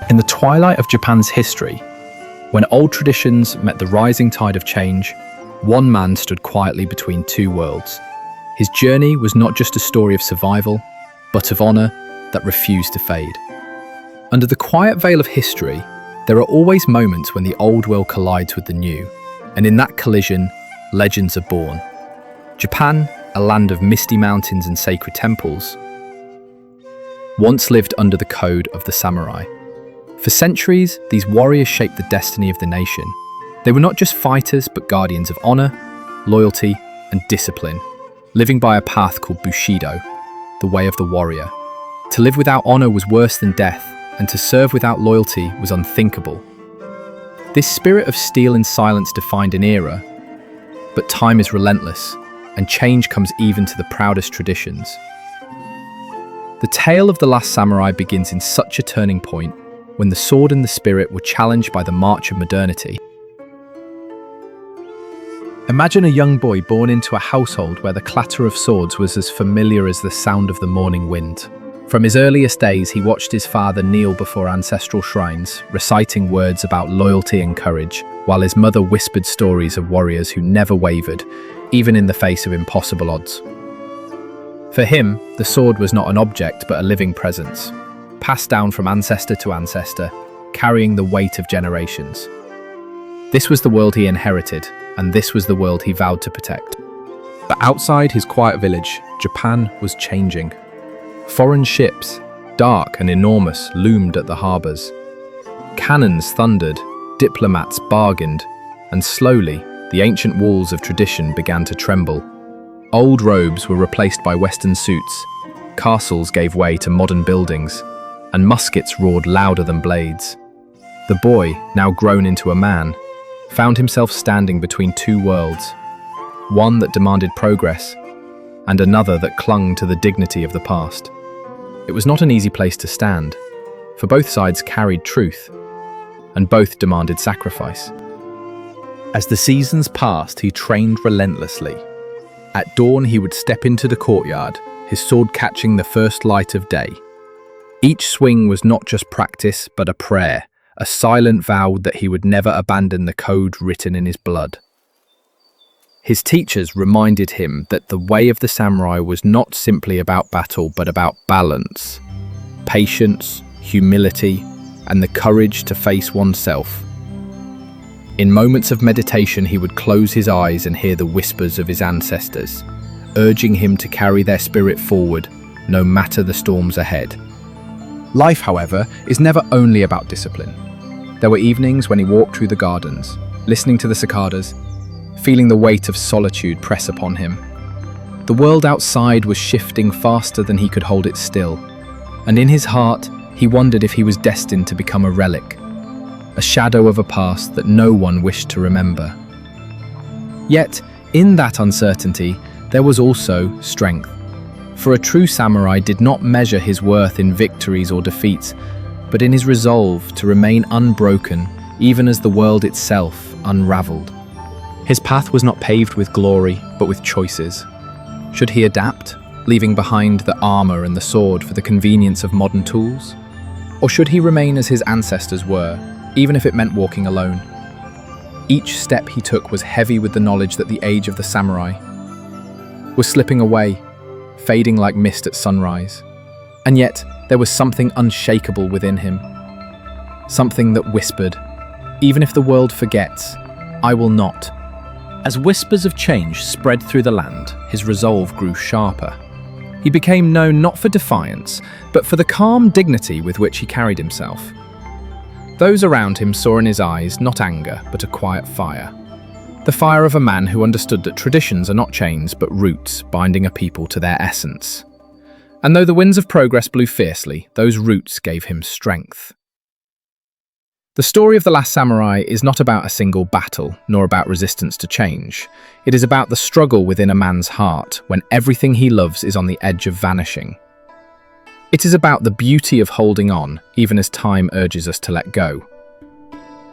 In the twilight of Japan's history, when old traditions met the rising tide of change, one man stood quietly between two worlds. His journey was not just a story of survival, but of honor that refused to fade. Under the quiet veil of history, there are always moments when the old world collides with the new, and in that collision, legends are born. Japan, a land of misty mountains and sacred temples, once lived under the code of the samurai. For centuries, these warriors shaped the destiny of the nation. They were not just fighters, but guardians of honor, loyalty, and discipline, living by a path called Bushidō, the way of the warrior. To live without honor was worse than death, and to serve without loyalty was unthinkable. This spirit of steel and silence defined an era, but time is relentless, and change comes even to the proudest traditions. The tale of the last samurai begins in such a turning point, when the sword and the spirit were challenged by the march of modernity. Imagine a young boy born into a household where the clatter of swords was as familiar as the sound of the morning wind. From his earliest days, he watched his father kneel before ancestral shrines, reciting words about loyalty and courage, while his mother whispered stories of warriors who never wavered, even in the face of impossible odds. For him, the sword was not an object but a living presence, passed down from ancestor to ancestor, carrying the weight of generations. This was the world he inherited, and this was the world he vowed to protect. But outside his quiet village, Japan was changing. Foreign ships, dark and enormous, loomed at the harbours. Cannons thundered, diplomats bargained, and slowly, the ancient walls of tradition began to tremble. Old robes were replaced by Western suits, castles gave way to modern buildings, and muskets roared louder than blades. The boy, now grown into a man, found himself standing between two worlds, one that demanded progress, and another that clung to the dignity of the past. It was not an easy place to stand, for both sides carried truth, and both demanded sacrifice. As the seasons passed, he trained relentlessly. At dawn, he would step into the courtyard, his sword catching the first light of day. Each swing was not just practice, but a prayer, a silent vow that he would never abandon the code written in his blood. His teachers reminded him that the way of the samurai was not simply about battle, but about balance, patience, humility, and the courage to face oneself. In moments of meditation, he would close his eyes and hear the whispers of his ancestors, urging him to carry their spirit forward, no matter the storms ahead. Life, however, is never only about discipline. There were evenings when he walked through the gardens, listening to the cicadas, feeling the weight of solitude press upon him. The world outside was shifting faster than he could hold it still, and in his heart, he wondered if he was destined to become a relic, a shadow of a past that no one wished to remember. Yet, in that uncertainty, there was also strength. For a true samurai did not measure his worth in victories or defeats, but in his resolve to remain unbroken, even as the world itself unraveled. His path was not paved with glory, but with choices. Should he adapt, leaving behind the armor and the sword for the convenience of modern tools? Or should he remain as his ancestors were, even if it meant walking alone? Each step he took was heavy with the knowledge that the age of the samurai was slipping away, fading like mist at sunrise. And yet, there was something unshakable within him. Something that whispered, "Even if the world forgets, I will not." As whispers of change spread through the land, his resolve grew sharper. He became known not for defiance, but for the calm dignity with which he carried himself. Those around him saw in his eyes not anger, but a quiet fire. The fire of a man who understood that traditions are not chains, but roots binding a people to their essence. And though the winds of progress blew fiercely, those roots gave him strength. The story of the last samurai is not about a single battle, nor about resistance to change. It is about the struggle within a man's heart when everything he loves is on the edge of vanishing. It is about the beauty of holding on, even as time urges us to let go.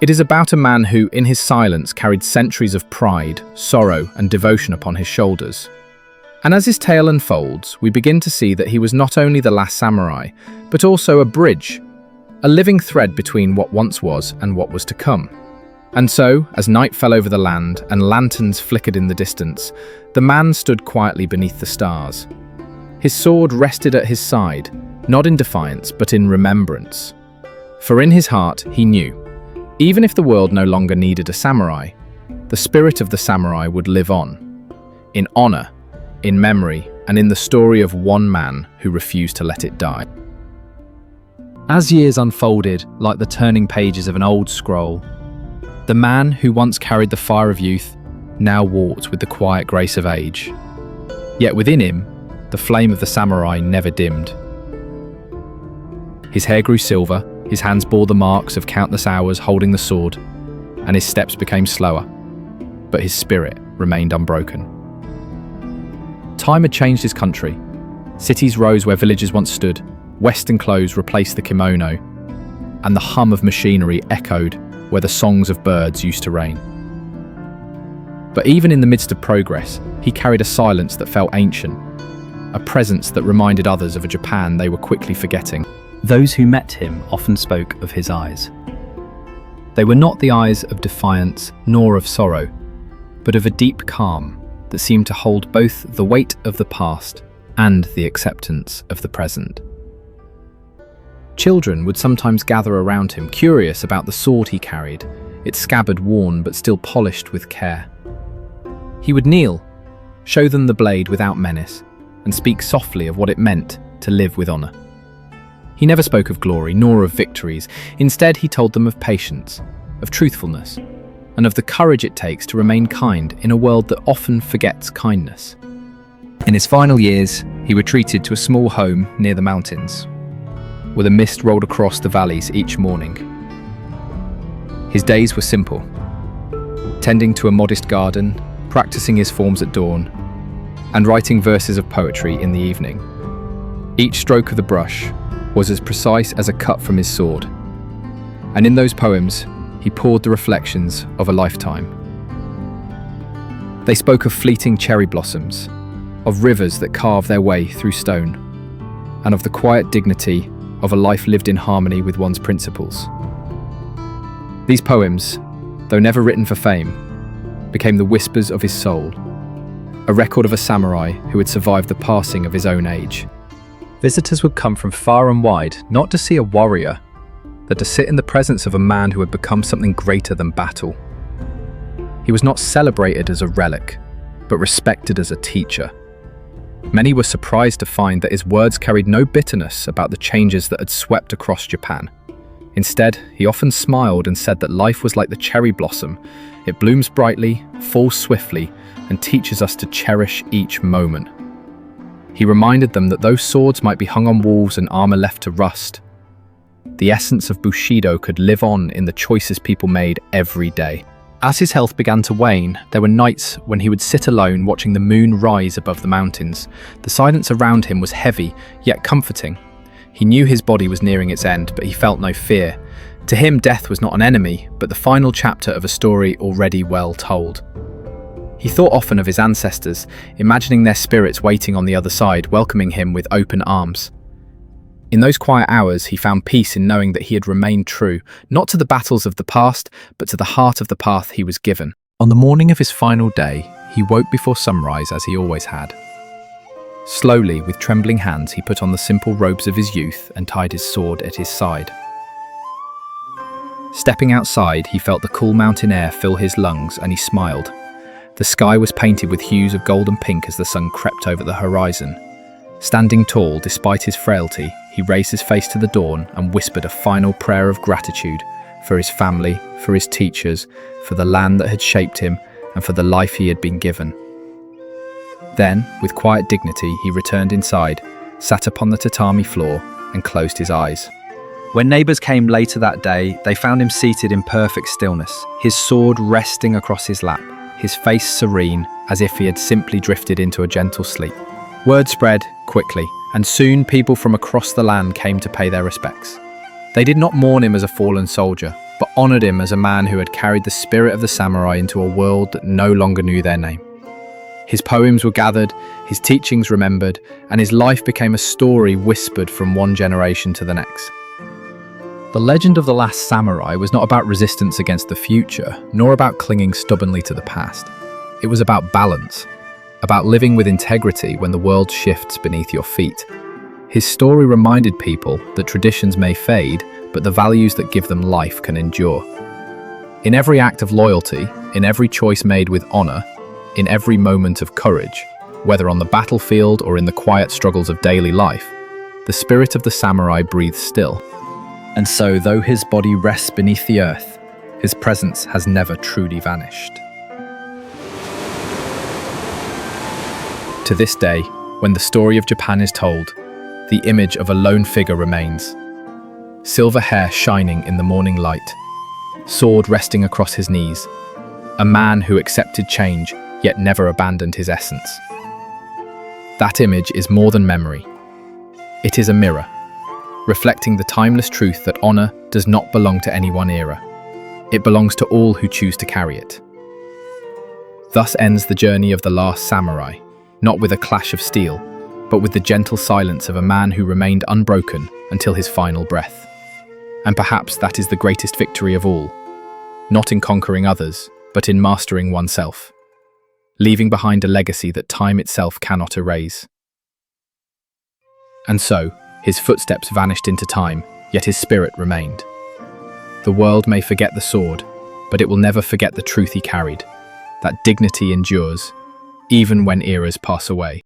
It is about a man who, in his silence, carried centuries of pride, sorrow, and devotion upon his shoulders. And as his tale unfolds, we begin to see that he was not only the last samurai, but also a bridge a living thread between what once was and what was to come. And so, as night fell over the land and lanterns flickered in the distance, the man stood quietly beneath the stars. His sword rested at his side, not in defiance, but in remembrance. For in his heart he knew, even if the world no longer needed a samurai, the spirit of the samurai would live on, in honor, in memory, and in the story of one man who refused to let it die. As years unfolded like the turning pages of an old scroll, the man who once carried the fire of youth now walked with the quiet grace of age. Yet within him, the flame of the samurai never dimmed. His hair grew silver, his hands bore the marks of countless hours holding the sword, and his steps became slower, but his spirit remained unbroken. Time had changed his country. Cities rose where villages once stood, Western clothes replaced the kimono, and the hum of machinery echoed where the songs of birds used to reign. But even in the midst of progress, he carried a silence that felt ancient, a presence that reminded others of a Japan they were quickly forgetting. Those who met him often spoke of his eyes. They were not the eyes of defiance nor of sorrow, but of a deep calm that seemed to hold both the weight of the past and the acceptance of the present. Children would sometimes gather around him, curious about the sword he carried, its scabbard worn but still polished with care. He would kneel, show them the blade without menace, and speak softly of what it meant to live with honor. He never spoke of glory nor of victories. Instead, he told them of patience, of truthfulness, and of the courage it takes to remain kind in a world that often forgets kindness. In his final years, he retreated to a small home near the mountains, where the mist rolled across the valleys each morning. His days were simple, tending to a modest garden, practicing his forms at dawn, and writing verses of poetry in the evening. Each stroke of the brush was as precise as a cut from his sword, and in those poems he poured the reflections of a lifetime. They spoke of fleeting cherry blossoms, of rivers that carve their way through stone, and of the quiet dignity of a life lived in harmony with one's principles. These poems, though never written for fame, became the whispers of his soul, a record of a samurai who had survived the passing of his own age. Visitors would come from far and wide, not to see a warrior, but to sit in the presence of a man who had become something greater than battle. He was not celebrated as a relic, but respected as a teacher. Many were surprised to find that his words carried no bitterness about the changes that had swept across Japan. Instead, he often smiled and said that life was like the cherry blossom. It blooms brightly, falls swiftly, and teaches us to cherish each moment. He reminded them that though swords might be hung on walls and armor left to rust, the essence of Bushidō could live on in the choices people made every day. As his health began to wane, there were nights when he would sit alone watching the moon rise above the mountains. The silence around him was heavy, yet comforting. He knew his body was nearing its end, but he felt no fear. To him, death was not an enemy, but the final chapter of a story already well told. He thought often of his ancestors, imagining their spirits waiting on the other side, welcoming him with open arms. In those quiet hours, he found peace in knowing that he had remained true, not to the battles of the past, but to the heart of the path he was given. On the morning of his final day, he woke before sunrise as he always had. Slowly, with trembling hands, he put on the simple robes of his youth and tied his sword at his side. Stepping outside, he felt the cool mountain air fill his lungs and he smiled. The sky was painted with hues of gold and pink as the sun crept over the horizon. Standing tall despite his frailty, he raised his face to the dawn and whispered a final prayer of gratitude for his family, for his teachers, for the land that had shaped him, and for the life he had been given. Then, with quiet dignity, he returned inside, sat upon the tatami floor, and closed his eyes. When neighbours came later that day, they found him seated in perfect stillness, his sword resting across his lap, his face serene, as if he had simply drifted into a gentle sleep. Word spread quickly, and soon people from across the land came to pay their respects. They did not mourn him as a fallen soldier, but honoured him as a man who had carried the spirit of the samurai into a world that no longer knew their name. His poems were gathered, his teachings remembered, and his life became a story whispered from one generation to the next. The legend of the last samurai was not about resistance against the future, nor about clinging stubbornly to the past. It was about balance, about living with integrity when the world shifts beneath your feet. His story reminded people that traditions may fade, but the values that give them life can endure. In every act of loyalty, in every choice made with honor, in every moment of courage, whether on the battlefield or in the quiet struggles of daily life, the spirit of the samurai breathes still. And so, though his body rests beneath the earth, his presence has never truly vanished. To this day, when the story of Japan is told, the image of a lone figure remains. Silver hair shining in the morning light, sword resting across his knees, a man who accepted change yet never abandoned his essence. That image is more than memory. It is a mirror, reflecting the timeless truth that honor does not belong to any one era. It belongs to all who choose to carry it. Thus ends the journey of the last samurai, not with a clash of steel, but with the gentle silence of a man who remained unbroken until his final breath. And perhaps that is the greatest victory of all, not in conquering others, but in mastering oneself, leaving behind a legacy that time itself cannot erase. And so, his footsteps vanished into time, yet his spirit remained. The world may forget the sword, but it will never forget the truth he carried, that dignity endures, even when eras pass away.